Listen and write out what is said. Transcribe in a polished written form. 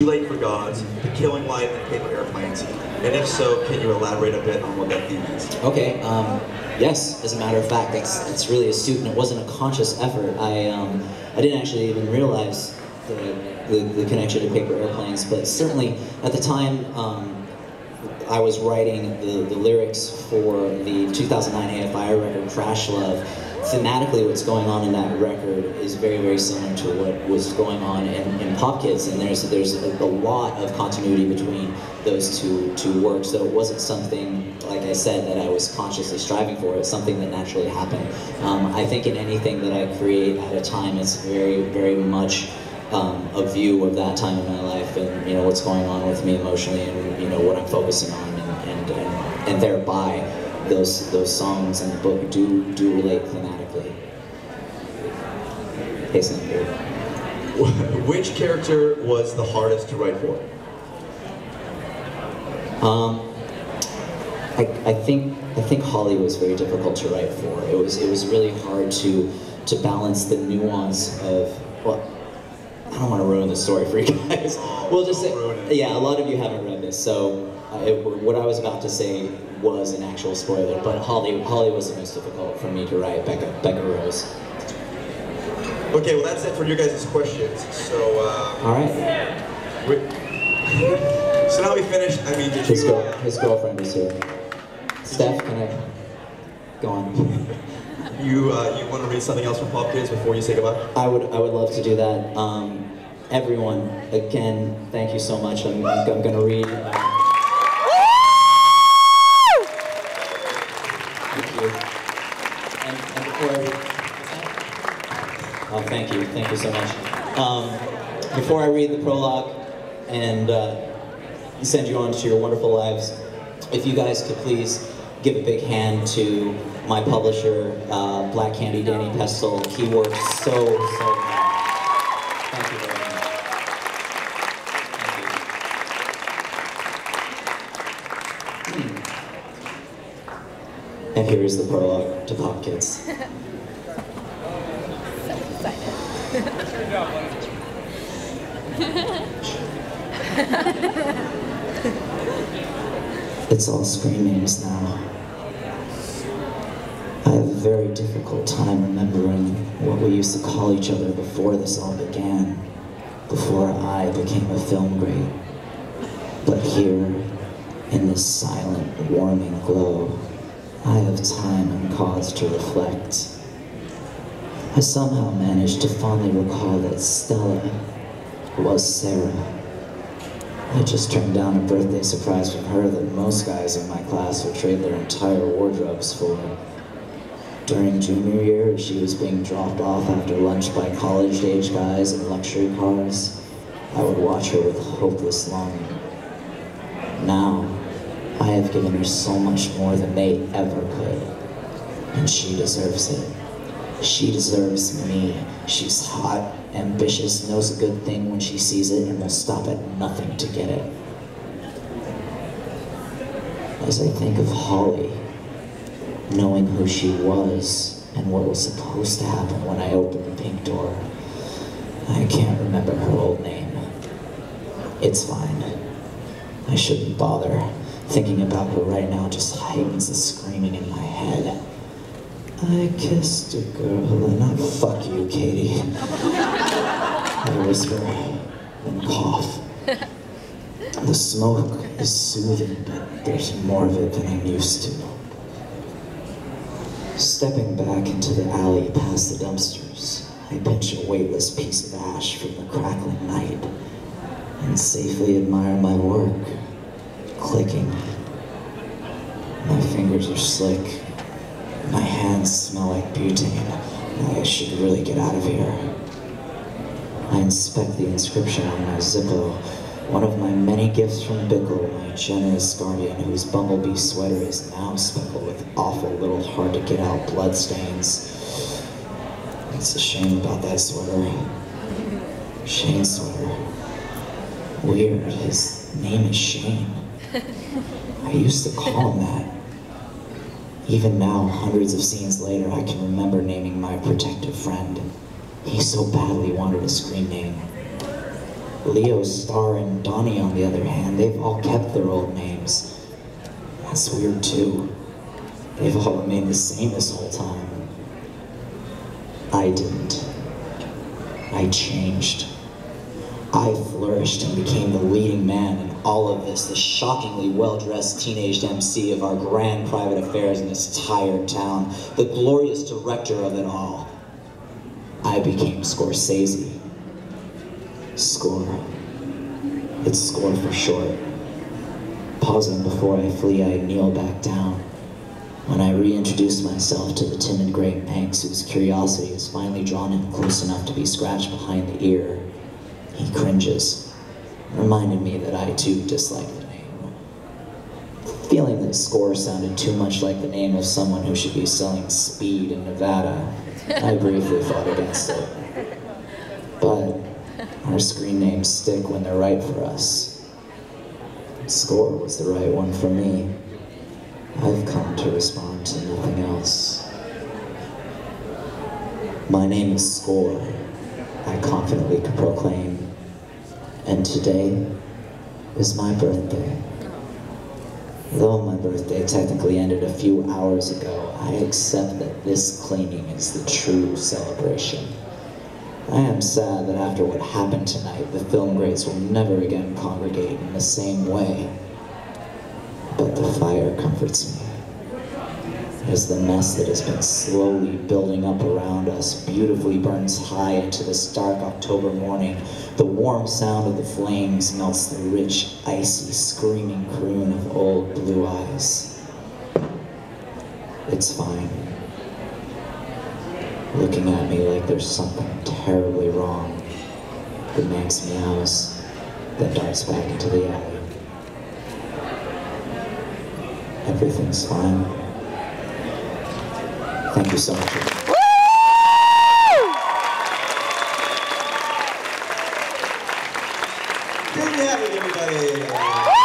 Too Late for Gods, The Killing Light, and Paper Airplanes? And if so, can you elaborate a bit on what that theme is? Okay, yes, as a matter of fact, that's really astute, and it wasn't a conscious effort. I didn't actually even realize the connection to Paper Airplanes, but certainly at the time I was writing the lyrics for the 2009 AFI record, Crash Love. Thematically, what's going on in that record is very, very similar to what was going on in Pop Kids, and there's a lot of continuity between those two works, so it wasn't something, like I said, that I was consciously striving for. It's something that naturally happened. I think in anything that I create at a time, it's very, very much a view of that time in my life, and what's going on with me emotionally, and what I'm focusing on, and thereby those songs in the book do relate thematically. Hey, Sam. Which character was the hardest to write for? I think Holly was very difficult to write for. It was really hard to balance the nuance of, well, I don't want to ruin the story for you guys. We'll just say, yeah, a lot of you haven't read this, so what I was about to say was an actual spoiler, but Holly was the most difficult for me to write, Becca Rose. Okay, well that's it for your guys' questions. So, all right. So now we finished. I mean, his girlfriend is here. Steph, can I go on? You want to read something else from Pop Kids before you say goodbye? I would love to do that. Everyone, again, thank you so much. I'm going to read. Thank you. And before oh, thank you so much. Before I read the prologue and send you on to your wonderful lives, if you guys could please give a big hand to my publisher, Black Candy Danny Pestle. He worked so hard. Thank you very much. And here is the prologue to Pop Kids. It's all screen names now. I have a very difficult time remembering what we used to call each other before this all began, before I became a film great. But here, in this silent, warming glow, I have time and cause to reflect. I somehow managed to fondly recall that Stella was Sarah. I just turned down a birthday surprise from her that most guys in my class would trade their entire wardrobes for. During junior year, she was being dropped off after lunch by college-age guys in luxury cars. I would watch her with hopeless longing. Now, I have given her so much more than they ever could, and she deserves it. She deserves me. She's hot, ambitious, knows a good thing when she sees it, and will stop at nothing to get it. As I think of Holly, knowing who she was and what was supposed to happen when I opened the pink door, I can't remember her old name. It's fine. I shouldn't bother. Thinking about her right now just heightens the screaming in my head. I kissed a girl and I fuck you, Katie. I whisper and cough. The smoke is soothing, but there's more of it than I'm used to. Stepping back into the alley past the dumpsters, I pinch a weightless piece of ash from the crackling night and safely admire my work, clicking. My fingers are slick. My hands smell like butane. I should really get out of here. I inspect the inscription on my Zippo, one of my many gifts from Bickle, my generous guardian, whose bumblebee sweater is now speckled with awful little hard-to-get-out bloodstains. It's a shame about that sweater. Shane sweater. Weird, his name is Shane. I used to call him that. Even now, hundreds of scenes later, I can remember naming my protective friend. He so badly wanted a screen name. Leo, Star, and Donnie, on the other hand, they've all kept their old names. That's weird too. They've all remained the same this whole time. I didn't. I changed. I flourished and became the leading man in all of this, the shockingly well-dressed teenaged MC of our grand private affairs in this tired town, the glorious director of it all. I became Scorsese. Score. It's Score for short. Pausing before I flee, I kneel back down. When I reintroduce myself to the timid great Manx, whose curiosity has finally drawn him close enough to be scratched behind the ear, he cringes, reminding me that I too dislike the name. Feeling that Score sounded too much like the name of someone who should be selling speed in Nevada, I briefly fought against it. But our screen names stick when they're right for us. Score was the right one for me. I've come to respond to nothing else. My name is Score, I confidently could proclaim, and today is my birthday. Though my birthday technically ended a few hours ago, I accept that this cleaning is the true celebration. I am sad that after what happened tonight, the film greats will never again congregate in the same way. But the fire comforts me. As the mess that has been slowly building up around us beautifully burns high into this dark October morning, the warm sound of the flames melts the rich, icy, screaming croon of old Blue Eyes. It's fine. Looking at me like there's something terribly wrong. The Manx meows, then darts back into the alley. Everything's fine. Thank you so much. Davey Havok, everybody.